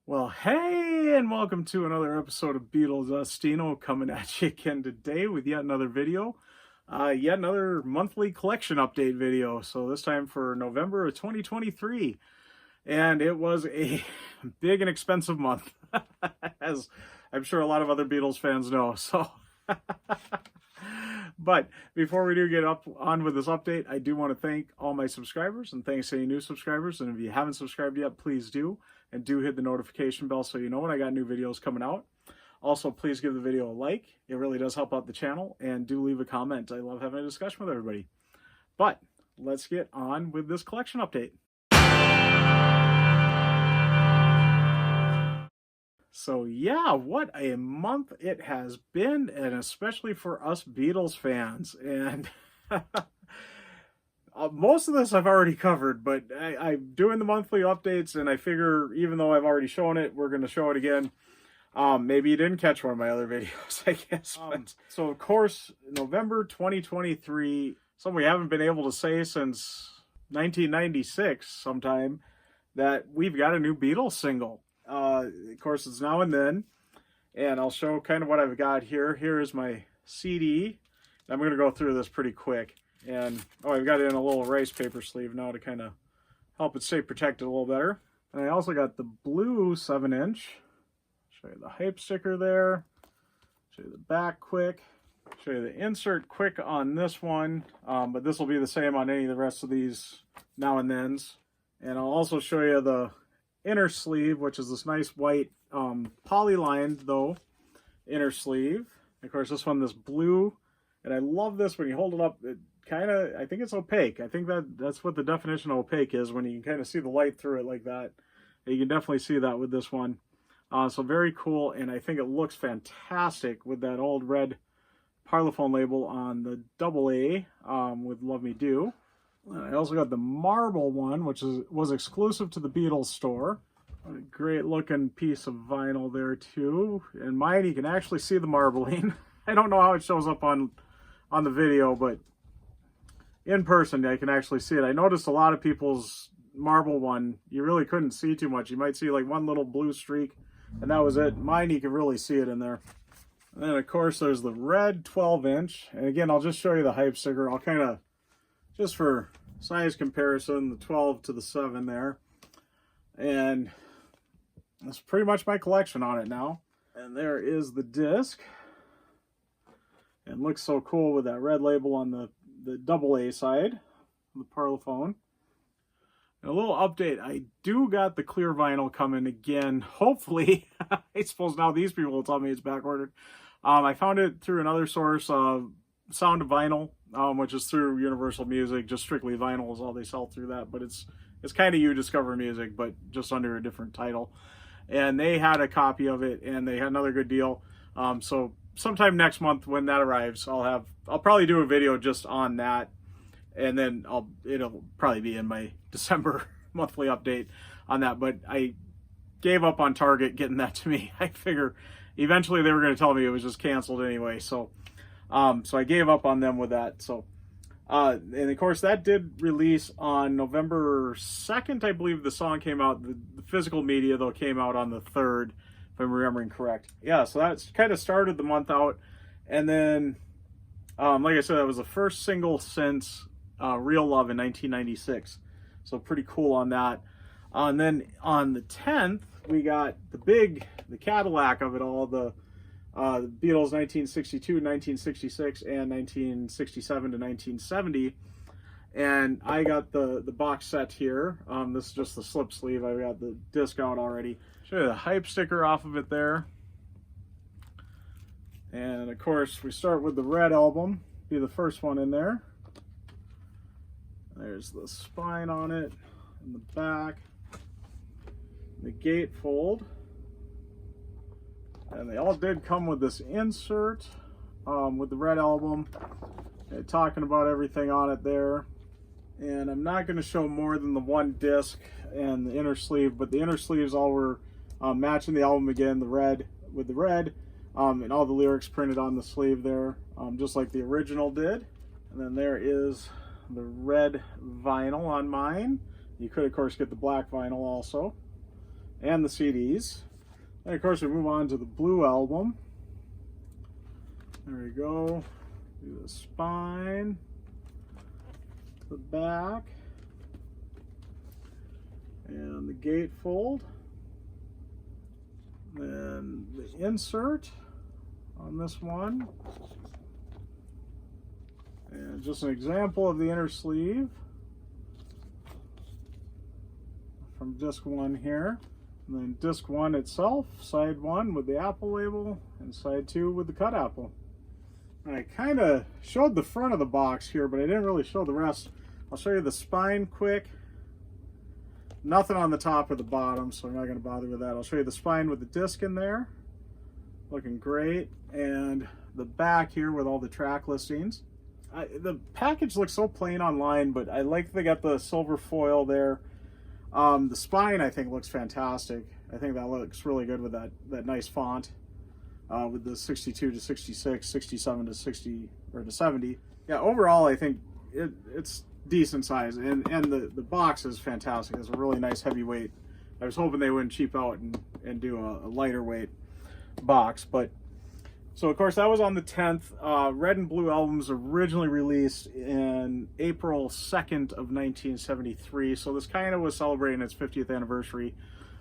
Well, hey, and welcome to another episode of Beatles Dustino coming at you again today with yet another video, yet another monthly collection update video. So this time for November of 2023, and it was a big and expensive month, as I'm sure a lot of other Beatles fans know. So, but before we do get on with this update, I do want to thank all my subscribers and thanks to any new subscribers. And if you haven't subscribed yet, please do. And do hit the notification bell so you know when I got new videos coming out. Also, please give the video a like. It really does help out the channel. And do leave a comment. I love having a discussion with everybody. But let's get on with this collection update. So yeah, what a month it has been, and especially for us Beatles fans. And most of this I've already covered, but I'm doing the monthly updates, and I figure even though I've already shown it, we're going to show it again. Maybe you didn't catch one of my other videos, I guess. So, of course, November 2023, something we haven't been able to say since 1996 sometime, that we've got a new Beatles single. Of course, it's Now and Then, and I'll show kind of what I've got here. Here is my CD. I'm going to go through this pretty quick. And, I've got it in a little rice paper sleeve now to kind of help it stay protected a little better. And I also got the blue 7-inch. Show you the hype sticker there. Show you the back quick. Show you the insert quick on this one. But this will be the same on any of the rest of these Now and Thens. And I'll also show you the inner sleeve, which is this nice white poly-lined, though, inner sleeve. And of course, this one, this blue. And I love this when you hold it up. I think it's opaque. I think that's what the definition of opaque is, when you can kind of see the light through it like that. And you can definitely see that with this one. So very cool, and I think it looks fantastic with that old red Parlophone label on the AA with Love Me Do. And I also got the marble one, which was exclusive to the Beatles store. A great looking piece of vinyl there too. And mine, you can actually see the marbling. I don't know how it shows up on the video, but in person, I can actually see it. I noticed a lot of people's marble one, you really couldn't see too much. You might see like one little blue streak, and that was it. Mine, you can really see it in there. And then, of course, there's the red 12-inch. And again, I'll just show you the hype sticker. I'll kind of, just for size comparison, the 12 to the 7 there. And that's pretty much my collection on it now. And there is the disc. And looks so cool with that red label on the AA side, the Parlophone. And a little update, I do got the clear vinyl coming again, hopefully. I suppose now these people will tell me it's back ordered. I found it through another source, Sound of Vinyl, which is through Universal Music. Just strictly vinyl is all they sell through that, but it's kind of You Discover Music, but just under a different title. And they had a copy of it, and they had another good deal. So sometime next month when that arrives, I'll probably do a video just on that, and then it'll probably be in my December monthly update on that. But I gave up on Target getting that to me. I figure eventually they were going to tell me it was just canceled anyway. So I gave up on them with that. So and of course that did release on November 2nd, I believe the song came out. The physical media though came out on the 3rd. If I'm remembering correct. Yeah, so that's kind of started the month out. And then, like I said, that was the first single since Real Love in 1996. So pretty cool on that. And then on the 10th, we got the Cadillac of it all, the Beatles 1962, 1966, and 1967 to 1970. And I got the box set here. This is just the slip sleeve. I got the disc out already. Show you the hype sticker off of it there. And of course, we start with the red album. Be the first one in there. There's the spine on it in the back. The gatefold. And they all did come with this insert with the red album. Talking about everything on it there. And I'm not going to show more than the one disc and the inner sleeve, but the inner sleeves all were matching the album again, the red with the red, and all the lyrics printed on the sleeve there, just like the original did. And then there is the red vinyl on mine. You could, of course, get the black vinyl also. and the CDs. And of course we move on to the blue album. There we go. Do the spine, the back, and the gatefold. Then the insert on this one. And just an example of the inner sleeve from disc 1 here. And then disc 1 itself, side 1 with the Apple label, and side 2 with the cut apple. And I kind of showed the front of the box here, but I didn't really show the rest. I'll show you the spine quick. Nothing on the top or the bottom, so I'm not going to bother with that. I'll show you the spine with the disc in there. Looking great. And the back here with all the track listings. The package looks so plain online, but I like they got the silver foil there. The spine I think looks fantastic. I think that looks really good with that nice font with the 62 to 66, 67 to 60 or to 70. Yeah, overall I think it's decent size, and the box is fantastic. It's a really nice heavy weight. I was hoping they wouldn't cheap out and do a lighter weight box, but so of course that was on the 10th. Red and Blue albums originally released in April 2nd of 1973, so this kind of was celebrating its 50th anniversary.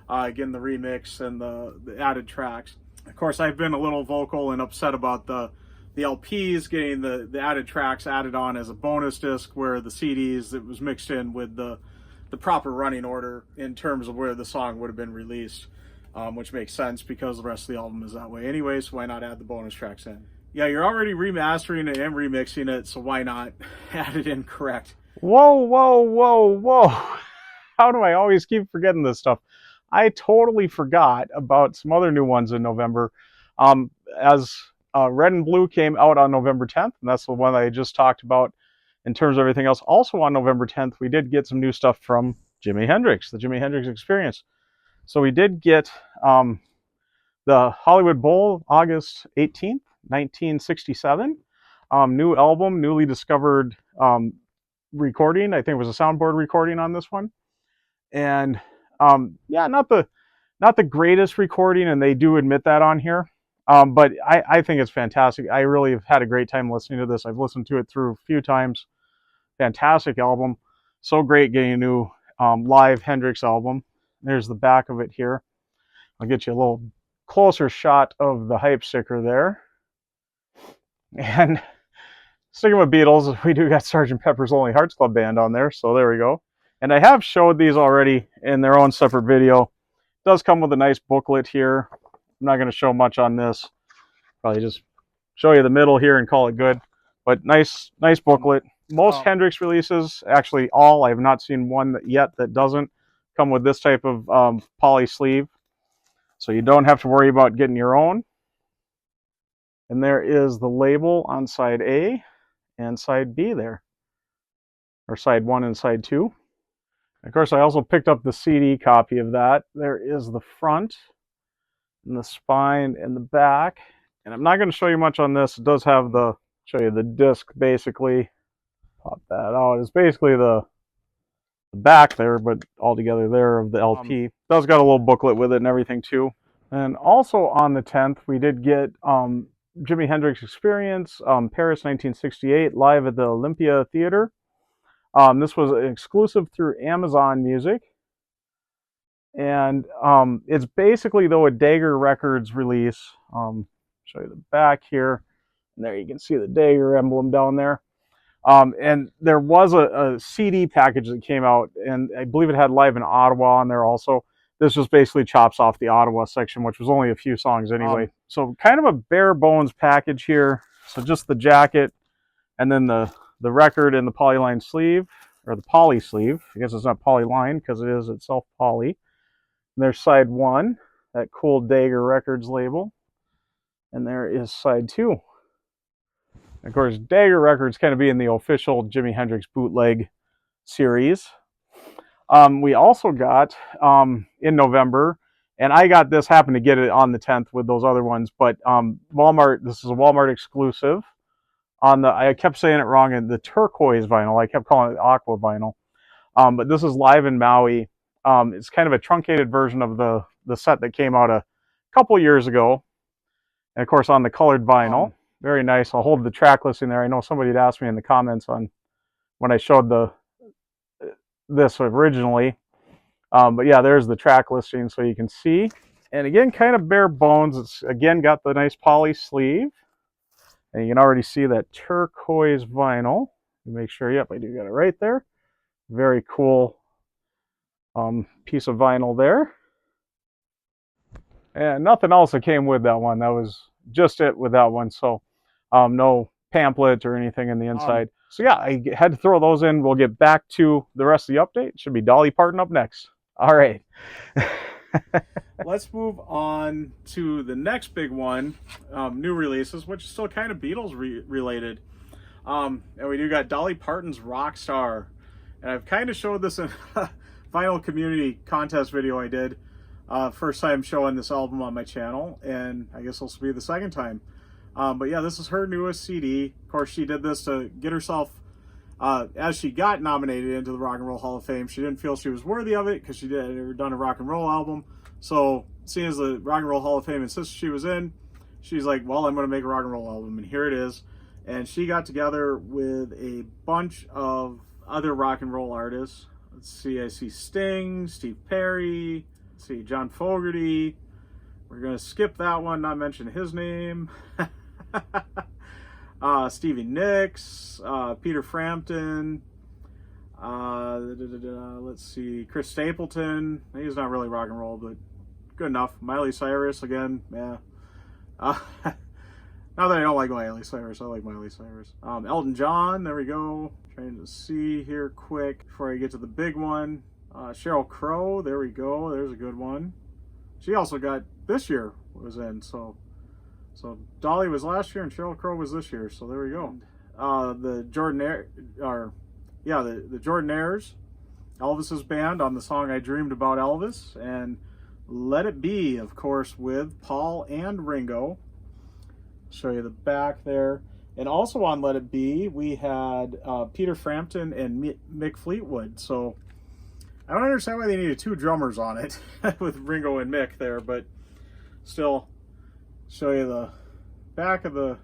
Again, the remix and the added tracks. Of course, I've been a little vocal and upset about the LPs getting the added tracks added on as a bonus disc, where the CDs, it was mixed in with the proper running order in terms of where the song would have been released. Which makes sense because the rest of the album is that way anyway, so why not add the bonus tracks in? Yeah, you're already remastering it and remixing it, so why not add it in correct? Whoa, whoa, whoa, whoa. How do I always keep forgetting this stuff? I totally forgot about some other new ones in November. As Red and Blue came out on November 10th, and that's the one that I just talked about in terms of everything else. Also on November 10th, we did get some new stuff from Jimi Hendrix, the Jimi Hendrix Experience. So we did get the Hollywood Bowl, August 18th, 1967. New album, newly discovered recording. I think it was a soundboard recording on this one. And yeah, not the greatest recording, and they do admit that on here. But I think it's fantastic. I really have had a great time listening to this. I've listened to it through a few times. Fantastic album. So great getting a new live Hendrix album. There's the back of it here. I'll get you a little closer shot of the hype sticker there. And sticking with Beatles, we do got Sgt. Pepper's Lonely Hearts Club Band on there, so there we go. And I have showed these already in their own separate video. It does come with a nice booklet here. I'm not going to show much on this. Probably just show you the middle here and call it good. But nice booklet. Most Hendrix releases, actually all, I have not seen one yet that doesn't come with this type of poly sleeve. So you don't have to worry about getting your own. And there is the label on side A and side B there. Or side 1 and side 2. Of course, I also picked up the CD copy of that. There is the front, and the spine, and the back. And I'm not going to show you much on this. It does have show you the disc, basically. Pop that out. It's basically the back there, but all together there of the LP. It does got a little booklet with it and everything, too. And also on the 10th, we did get Jimi Hendrix Experience, Paris 1968, live at the Olympia Theater. This was an exclusive through Amazon Music. And it's basically, though, a Dagger Records release. Show you the back here. And there you can see the Dagger emblem down there. And there was a CD package that came out, and I believe it had Live in Ottawa on there also. This just basically chops off the Ottawa section, which was only a few songs anyway. So kind of a bare bones package here. So just the jacket, and then the record and the polyline sleeve, or the poly sleeve. I guess it's not polyline because it is itself poly. And there's side 1, that cool Dagger Records label. And there is side 2. Of course, Dagger Records kind of being the official Jimi Hendrix bootleg series. We also got, in November, and I got this, happened to get it on the 10th with those other ones, but Walmart, this is a Walmart exclusive. I kept saying it wrong, in the turquoise vinyl. I kept calling it aqua vinyl. But this is Live in Maui. It's kind of a truncated version of the set that came out a couple years ago. And of course on the colored vinyl. Very nice. I'll hold the track listing there. I know somebody had asked me in the comments on when I showed this originally. But yeah, there's the track listing so you can see. And again, kind of bare bones. It's again got the nice poly sleeve. And you can already see that turquoise vinyl. Make sure, yep, I do got it right there. Very cool piece of vinyl there. And nothing else that came with that one. That was just it with that one. So no pamphlet or anything in the inside. So yeah, I had to throw those in. We'll get back to the rest of the update. Should be Dolly Parton up next. All right. Let's move on to the next big one, new releases, which is still kind of Beatles related. And we do got Dolly Parton's Rockstar. And I've kind of showed this in a vinyl community contest video I did. First time showing this album on my channel, and I guess this will be the second time. But yeah, this is her newest CD. Of course, she did this to get herself, as she got nominated into the Rock and Roll Hall of Fame, she didn't feel she was worthy of it because she had never done a rock and roll album. So seeing as the Rock and Roll Hall of Fame insisted she was in, she's like, well, I'm going to make a rock and roll album, and here it is. And she got together with a bunch of other rock and roll artists. Let's see, I see Sting, Steve Perry, let's see, John Fogerty. We're going to skip that one, not mention his name. Stevie Nicks, Peter Frampton, let's see, Chris Stapleton. He's not really rock and roll, but good enough. Miley Cyrus, again, yeah. Not that I don't like Miley Cyrus, I like Miley Cyrus. Elton John, there we go. Trying to see here quick before I get to the big one. Sheryl Crow, there we go, there's a good one. She also got, this year was in, so Dolly was last year and Sheryl Crow was this year, so there we go. The Jordanaires, Elvis's band on the song I Dreamed About Elvis, and Let It Be, of course, with Paul and Ringo. Show you the back there. And also on Let It Be, we had Peter Frampton and Mick Fleetwood. So I don't understand why they needed two drummers on it with Ringo and Mick there, but still, show you the back of the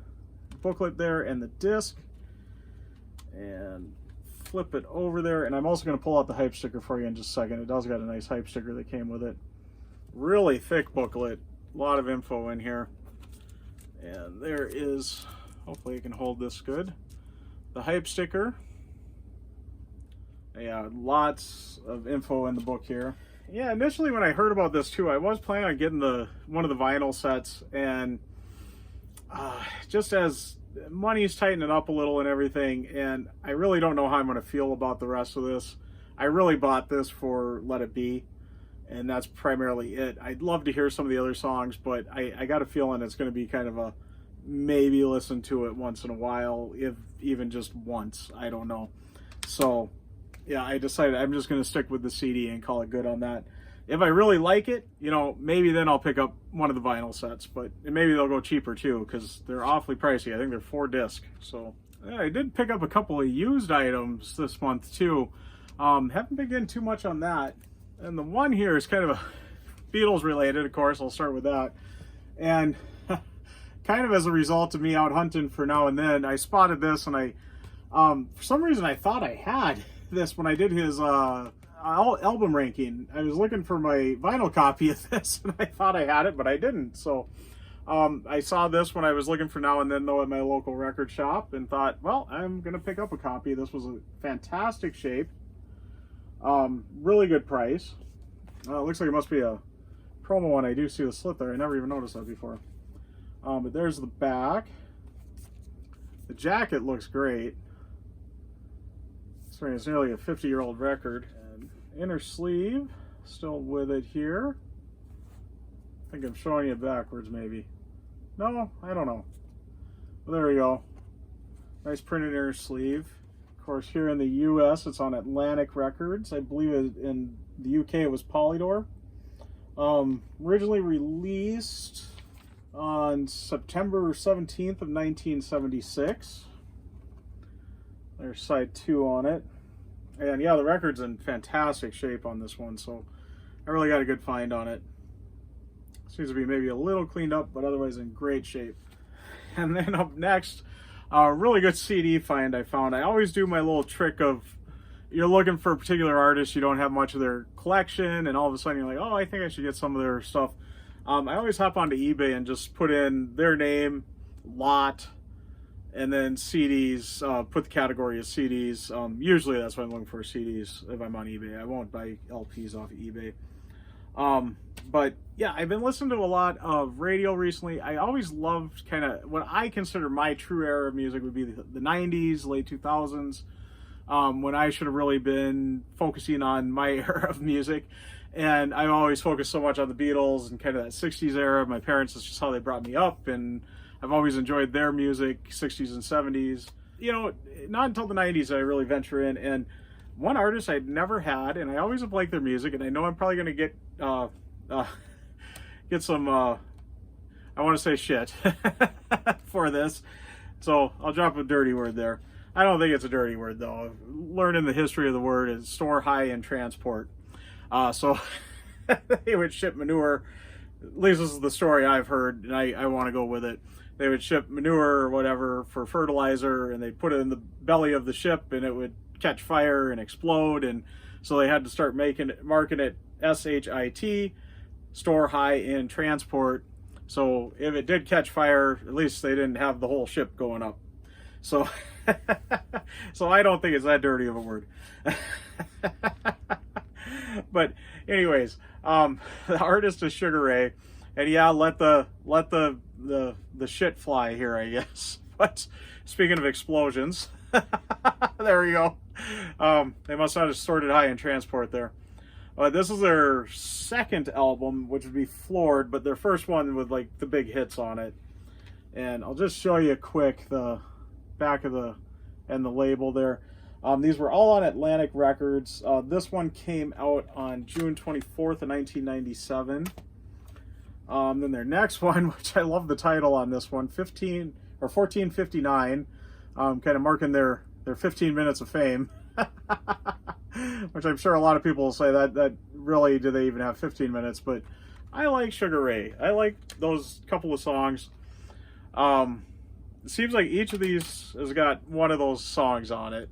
booklet there and the disc, and flip it over there. And I'm also going to pull out the hype sticker for you in just a second. It does got a nice hype sticker that came with it. Really thick booklet, a lot of info in here. And there is, hopefully I can hold this good, the hype sticker. Yeah, lots of info in the book here. Yeah, initially when I heard about this too, I was planning on getting one of the vinyl sets, and just as money's tightening up a little and everything, and I really don't know how I'm going to feel about the rest of this. I really bought this for Let It Be, and that's primarily it. I'd love to hear some of the other songs, but I got a feeling it's going to be kind of a maybe listen to it once in a while, if even just once, I don't know. So yeah, I decided I'm just going to stick with the CD and call it good on that. If I really like it, you know, maybe then I'll pick up one of the vinyl sets, but maybe they'll go cheaper too, because they're awfully pricey. I think they're 4 disc. So yeah, I did pick up a couple of used items this month too. Haven't been getting too much on that. And the one here is kind of a Beatles related, of course. I'll start with that. And kind of as a result of me out hunting for now and then, I spotted this, and I, for some reason, I thought I had this when I did his album ranking. I was looking for my vinyl copy of this, and I thought I had it, but I didn't. So I saw this when I was looking for Now and Then, though, at my local record shop, and thought, well, I'm going to pick up a copy. This was a fantastic shape. Really good price. It looks like it must be a promo one. I do see the slit there. I never even noticed that before. But there's the back. The jacket looks great. It's nearly a 50-year-old record. And inner sleeve, still with it here. I think I'm showing you backwards, maybe. No, I don't know. Well, there we go. Nice printed inner sleeve. Of course, here in the U.S., it's on Atlantic Records. I believe in the U.K. it was Polydor. Originally released on September 17th of 1976. There's side 2 on it. And yeah, the record's in fantastic shape on this one, so I really got a good find on it. Seems to be maybe a little cleaned up, but otherwise in great shape. And then up next, a really good CD find I found. I always do my little trick of, you're looking for a particular artist, you don't have much of their collection, and all of a sudden you're like, oh, I think I should get some of their stuff. I always hop onto eBay and just put in their name, lot, and then CDs, put the category as CDs. Usually that's what I'm looking for, CDs, if I'm on eBay. I won't buy LPs off of eBay. But yeah, I've been listening to a lot of radio recently. I always loved kind of what I consider my true era of music would be the 90s, late 2000s, when I should have really been focusing on my era of music. And I always focused so much on the Beatles and kind of that 60s era. My parents, it's just how they brought me up, and I've always enjoyed their music, 60s and 70s. You know, not until the 90s did I really venture in. And one artist I'd never had, and I always have liked their music, and I know I'm probably going to get some, I want to say shit for this. So I'll drop a dirty word there. I don't think it's a dirty word, though. Learning the history of the word is store, high, and transport. So they would ship manure. At least this is the story I've heard, and I want to go with it. They would ship manure or whatever for fertilizer, and they'd put it in the belly of the ship, and it would catch fire and explode. And so they had to start marking it SHIT, store, high, and transport. So if it did catch fire, at least they didn't have the whole ship going up. So, so I don't think it's that dirty of a word. But anyways, the artist is Sugar Ray, and yeah, let the shit fly here, I guess. But speaking of explosions, there we go. They must not have sorted high in transport there. This is their second album, which would be Floored, but their first one with like the big hits on it. And I'll just show you quick the back of the label there. These were all on Atlantic Records. This one came out on June 24th of 1997. Then their next one, which I love the title on this one, 1459, kind of marking their 15 minutes of fame. Which I'm sure a lot of people will say that really, do they even have 15 minutes? But I like Sugar Ray. I like those couple of songs. It seems like each of these has got one of those songs on it.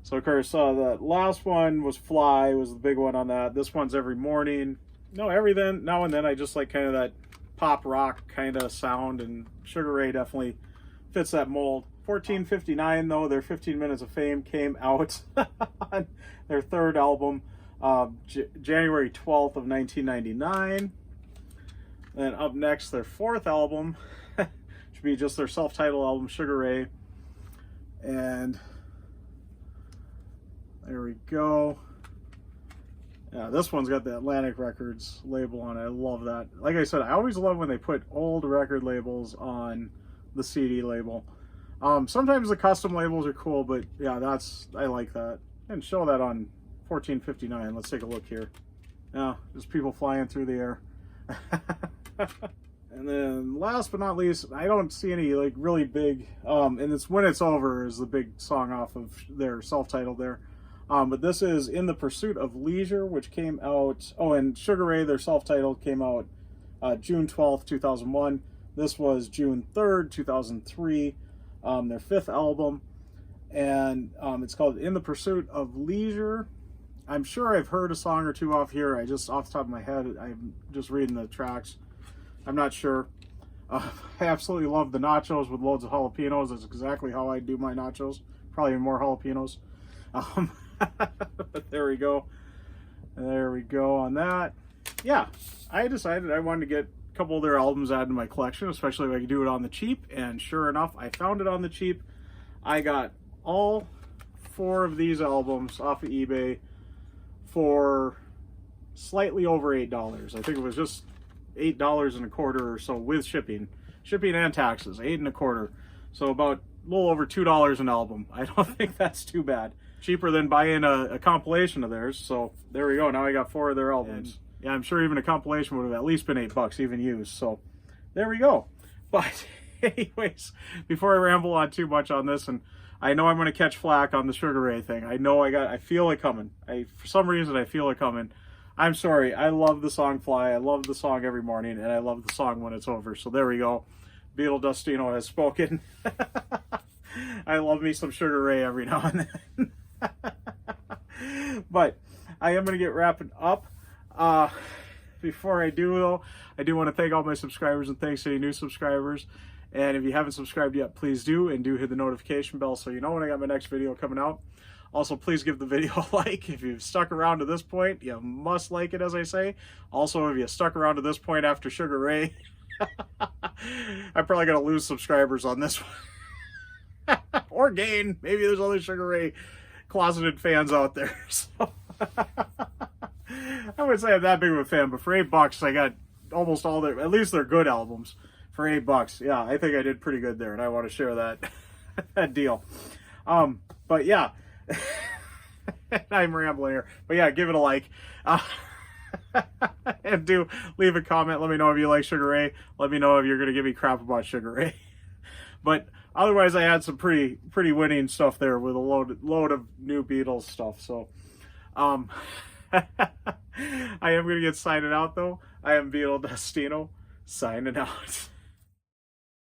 So of course, the last one was Fly, was the big one on that. This one's Every Morning. No, every then, now and then, I just like kind of that pop rock kind of sound, and Sugar Ray definitely fits that mold. 1459, though, their 15 Minutes of Fame came out on their third album, January 12th of 1999. Then up next, their fourth album, should be just their self-titled album, Sugar Ray. And there we go. Yeah, this one's got the Atlantic Records label on it. I love that. Like I said, I always love when they put old record labels on the CD label. Sometimes the custom labels are cool, but yeah, I like that. And show that on 1459. Let's take a look here. Yeah, just people flying through the air. And then last but not least, I don't see any like really big, and it's When It's Over is the big song off of their self-titled there. But this is In the Pursuit of Leisure, which came out, and Sugar Ray, their self-titled, came out June 12th, 2001. This was June 3rd, 2003, their fifth album. And it's called In the Pursuit of Leisure. I'm sure I've heard a song or two off here. I just, off the top of my head, I'm just reading the tracks. I'm not sure. I absolutely love the nachos with loads of jalapenos. That's exactly how I do my nachos. Probably more jalapenos. But there we go. There we go on that. Yeah, I decided I wanted to get a couple of their albums added to my collection, especially if I could do it on the cheap. And sure enough, I found it on the cheap. I got all 4 of these albums off of eBay for slightly over $8. I think it was just $8.25 or so with shipping and taxes, $8.25. So about a little over $2 an album. I don't think that's too bad. Cheaper than buying a compilation of theirs. So there we go. Now I got 4 of their albums. And, yeah, I'm sure even a compilation would have at least been $8, even used. So there we go. But anyways, before I ramble on too much on this, and I know I'm going to catch flack on the Sugar Ray thing. I feel it coming. For some reason, I feel it coming. I'm sorry. I love the song Fly. I love the song Every Morning, and I love the song When It's Over. So there we go. Beatle Dustino has spoken. I love me some Sugar Ray every now and then. But I am going to get wrapping up. Before I do, though, I do want to thank all my subscribers and thanks to any new subscribers. And if you haven't subscribed yet, please do, and do hit the notification bell so you know when I got my next video coming out. Also, please give the video a like. If you've stuck around to this point, you must like it, as I say. Also, if you stuck around to this point after Sugar Ray, I'm probably going to lose subscribers on this one. Or gain. Maybe there's other Sugar Ray closeted fans out there. So I wouldn't say I'm that big of a fan, but for $8, I got almost all their, at least their good albums for $8. Yeah, I think I did pretty good there, and I want to share that that deal. But yeah, I'm rambling here. But yeah, give it a like. And do leave a comment. Let me know if you like Sugar Ray. Let me know if you're going to give me crap about Sugar Ray. But otherwise, I had some pretty winning stuff there with a load of new Beatles stuff. So, I am going to get signing out, though. I am Beatle Dustino, signing out.